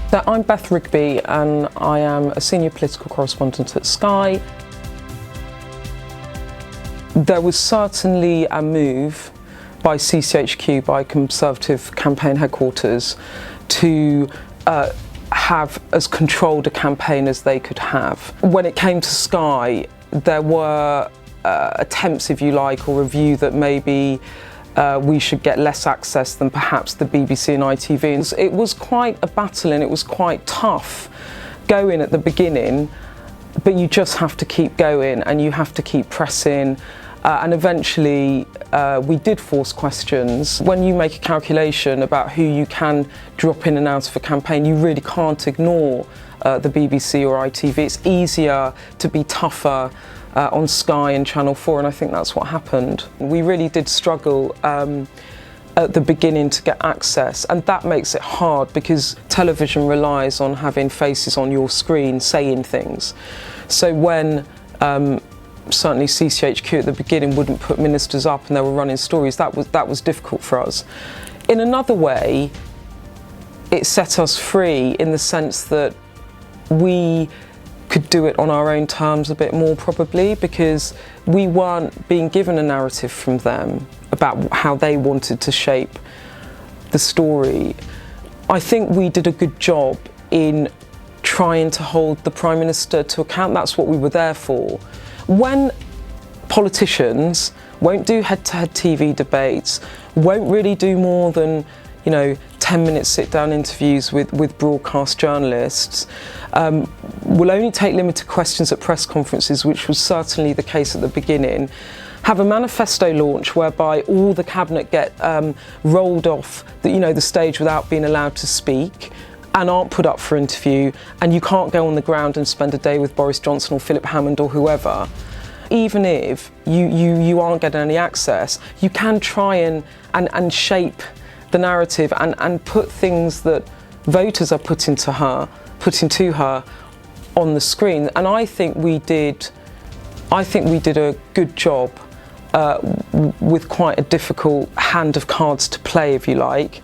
So I'm Beth Rigby and I am a senior political correspondent at Sky. There was certainly a move by CCHQ, by Conservative campaign headquarters, to have as controlled a campaign as they could have. When it came to Sky, there were attempts, if you like, or a view that maybe we should get less access than perhaps the BBC and ITV. And it was quite a battle and it was quite tough going at the beginning, but you just have to keep going and you have to keep pressing. And eventually we did force questions. When you make a calculation about who you can drop in and out of a campaign, you really can't ignore the BBC or ITV. It's easier to be tougher on Sky and Channel 4, and I think that's what happened. We really did struggle at the beginning to get access, and that makes it hard because television relies on having faces on your screen saying things. So when certainly CCHQ at the beginning wouldn't put ministers up and they were running stories, that was difficult for us. In another way, it set us free in the sense that we could do it on our own terms a bit more, probably, because we weren't being given a narrative from them about how they wanted to shape the story. I think we did a good job in trying to hold the Prime Minister to account. That's what we were there for. When politicians won't do head-to-head TV debates, won't really do more than, 10-minute sit-down interviews with broadcast journalists, will only take limited questions at press conferences, which was certainly the case at the beginning, have a manifesto launch whereby all the cabinet get rolled off the stage without being allowed to speak and aren't put up for interview, and you can't go on the ground and spend a day with Boris Johnson or Philip Hammond or whoever. Even if you aren't getting any access, you can try and shape the narrative and put things that voters are putting to her on the screen. And I think we did a good job with quite a difficult hand of cards to play, if you like.